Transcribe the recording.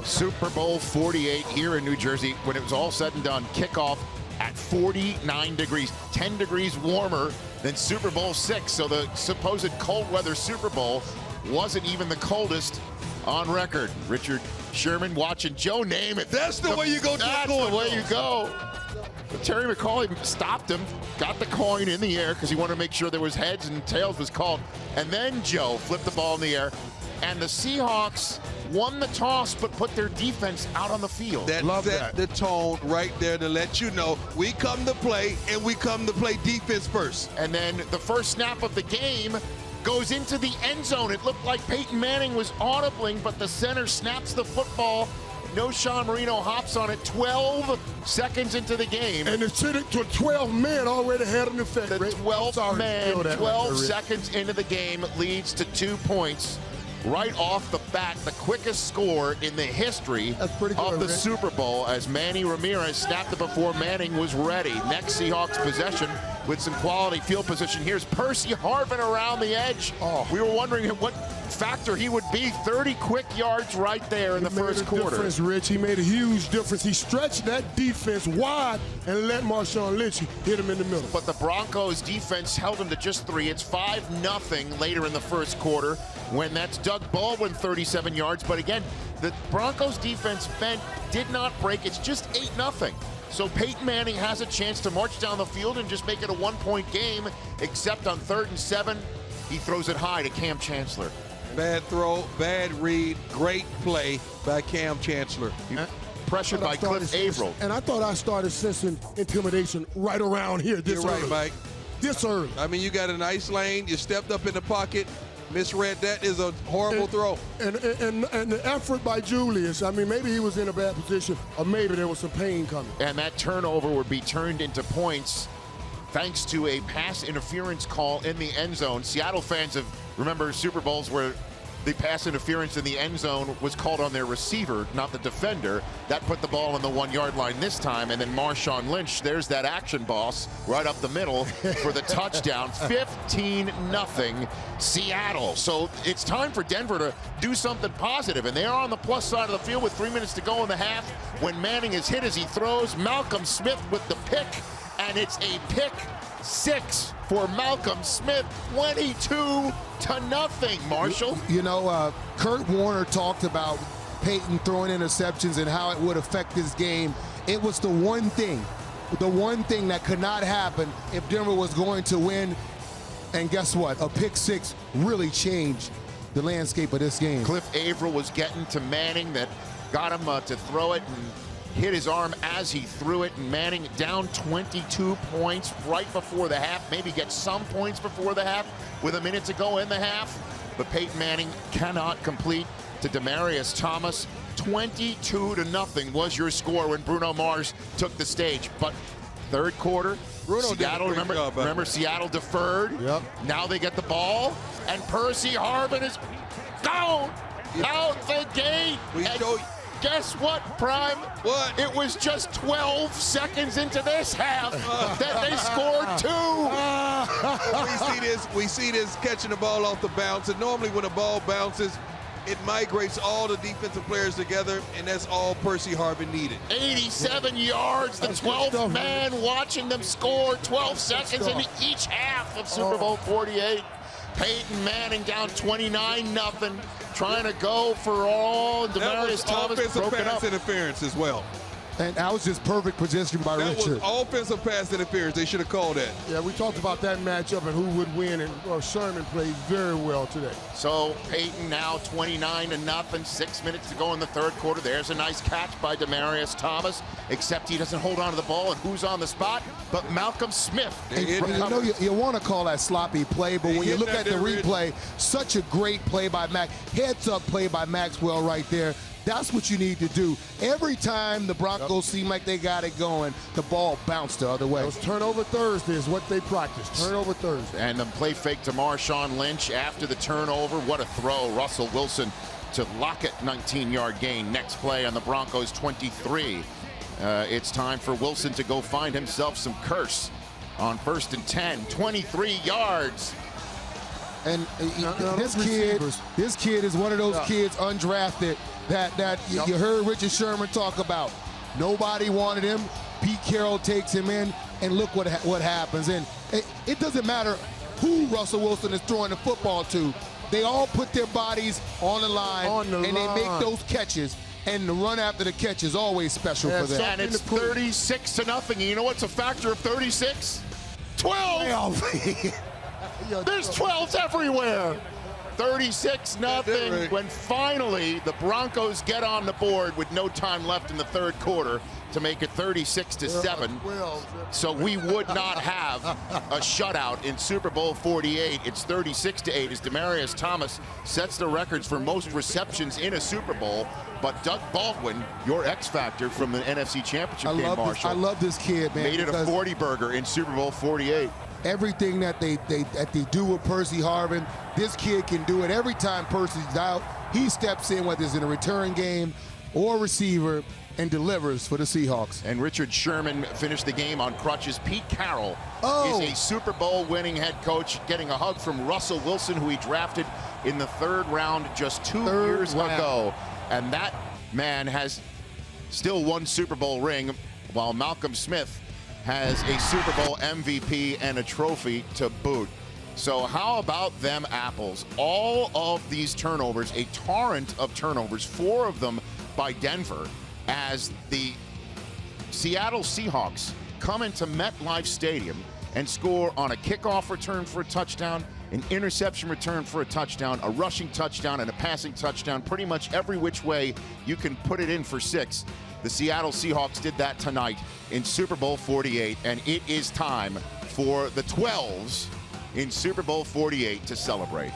Super Bowl 48 here in New Jersey, when it was all said and done, kickoff at 49 degrees, 10 degrees warmer than Super Bowl 6. So the supposed cold weather Super Bowl wasn't even the coldest on record. Richard Sherman watching Joe Namath. That's the way you go. That's the way you go. But Terry McCauley stopped him, got the coin in the air because he wanted to make sure there was heads and tails was called. And then Joe flipped the ball in the air. And the Seahawks won the toss but put their defense out on the field. That set the tone right there to let you know we come to play, and we come to play defense first. And then the first snap of the game goes into the end zone. It looked like Peyton Manning was audibling, but the center snaps the football. No Sean Marino hops on it 12 seconds into the game. And the 12 men already had an effect. The 12 man, 12 seconds into the game leads to 2 points. Right off the bat, the quickest score in the history of the Super Bowl, as Manny Ramirez snapped it before Manning was ready. Next Seahawks possession with some quality field position. Here's Percy Harvin around the edge. We were wondering what factor he would be. 30 quick yards right there in the first quarter. Difference, Rich. He made a huge difference. He stretched that defense wide and let Marshawn Lynch hit him in the middle. But the Broncos defense held him to just 3. It's 5-0 later in the first quarter when that's Doug Baldwin 37 yards. But again, the Broncos defense did not break. It's just 8-0. So Peyton Manning has a chance to march down the field and just make it a 1-point game, except on 3rd and 7, he throws it high to Cam Chancellor. Bad throw, bad read, great play by Cam Chancellor. Pressured by Cliff Averill. And I thought I started sensing intimidation right around here this early. Right, Mike. This early. I mean, you got a nice lane. You stepped up in the pocket. Misread that. Is a horrible throw. And the effort by Julius, I mean, maybe he was in a bad position, or maybe there was some pain coming. And that turnover would be turned into points thanks to a pass interference call in the end zone. Seattle fans remember Super Bowls where the pass interference in the end zone was called on their receiver, not the defender. That put the ball on the 1-yard line this time, and then Marshawn Lynch, there's that action boss right up the middle for the touchdown. 15-0 Seattle. So it's time for Denver to do something positive, and they are on the plus side of the field with 3 minutes to go in the half when Manning is hit as he throws. Malcolm Smith with the pick, and it's a pick 6 for Malcolm Smith, 22-0, Marshall. You know, Kurt Warner talked about Peyton throwing interceptions and how it would affect this game. It was the one thing that could not happen if Denver was going to win. And guess what? A pick 6 really changed the landscape of this game. Cliff Averill was getting to Manning, that got him to throw it and hit his arm as he threw it, and Manning down 22 points right before the half, maybe get some points before the half with a minute to go in the half, but Peyton Manning cannot complete to Demaryius Thomas. 22-0 was your score when Bruno Mars took the stage. But third quarter, Seattle, remember Seattle deferred. Yep. Now they get the ball, and Percy Harvin is gone out the gate. Guess what, Prime? What? It was just 12 seconds into this half that they scored 2. We see this catching the ball off the bounce, and normally when a ball bounces, it migrates all the defensive players together, and that's all Percy Harvin needed. 87 yards, the 12th man watching them score 12 seconds into each half of Super Bowl 48. Peyton Manning down 29-0, trying to go for all. Demaryius Thomas broken up. Pass interference as well. And that was just perfect position by Richard. That was offensive pass interference. They should have called that. Yeah, we talked about that matchup and who would win, and Sherman played very well today. So Peyton now 29-0, 6 minutes to go in the third quarter. There's a nice catch by Demaryius Thomas, except he doesn't hold on to the ball, and who's on the spot but Malcolm Smith. You know, you want to call that sloppy play, but when you look at the replay, such a great play by Mac, heads-up play by Maxwell right there. That's what you need to do. Every time the Broncos seem like they got it going, the ball bounced the other way. Those turnover Thursday is what they practice. Turnover Thursday. And the play fake to Marshawn Lynch after the turnover. What a throw. Russell Wilson to Lockett, 19-yard gain. Next play on the Broncos 23. It's time for Wilson to go find himself some curse on 1st and 10. 23 yards. And this kid is one of those kids undrafted that you heard Richard Sherman talk about. Nobody wanted him. Pete Carroll takes him in, and look what happens. And it doesn't matter who Russell Wilson is throwing the football to. They all put their bodies on the line, they make those catches. And the run after the catch is always special for them. And it's 36-0. And you know what's a factor of 36? 12. There's 12s everywhere. 36-0 when finally the Broncos get on the board with no time left in the third quarter to make it 36-7. So we would not have a shutout in Super Bowl 48. It's 36-8 as Demaryius Thomas sets the records for most receptions in a Super Bowl. But Doug Baldwin, your X factor from the NFC Championship game, Marshall. I love this kid, man. Made it a 40-burger in Super Bowl 48. Everything that they do with Percy Harvin, this kid can do it. Every time Percy's out, he steps in, whether it's in a return game or receiver, and delivers for the Seahawks. And Richard Sherman finished the game on crutches. Pete Carroll is a Super Bowl winning head coach, getting a hug from Russell Wilson, who he drafted in the third round just 2 years ago. And that man has still one Super Bowl ring, while Malcolm Smith has a Super Bowl MVP and a trophy to boot. So how about them apples? All of these turnovers, a torrent of turnovers, 4 of them by Denver, as the Seattle Seahawks come into MetLife Stadium and score on a kickoff return for a touchdown, an interception return for a touchdown, a rushing touchdown, and a passing touchdown. Pretty much every which way you can put it in for 6. The Seattle Seahawks did that tonight in Super Bowl 48, and it is time for the 12s in Super Bowl 48 to celebrate.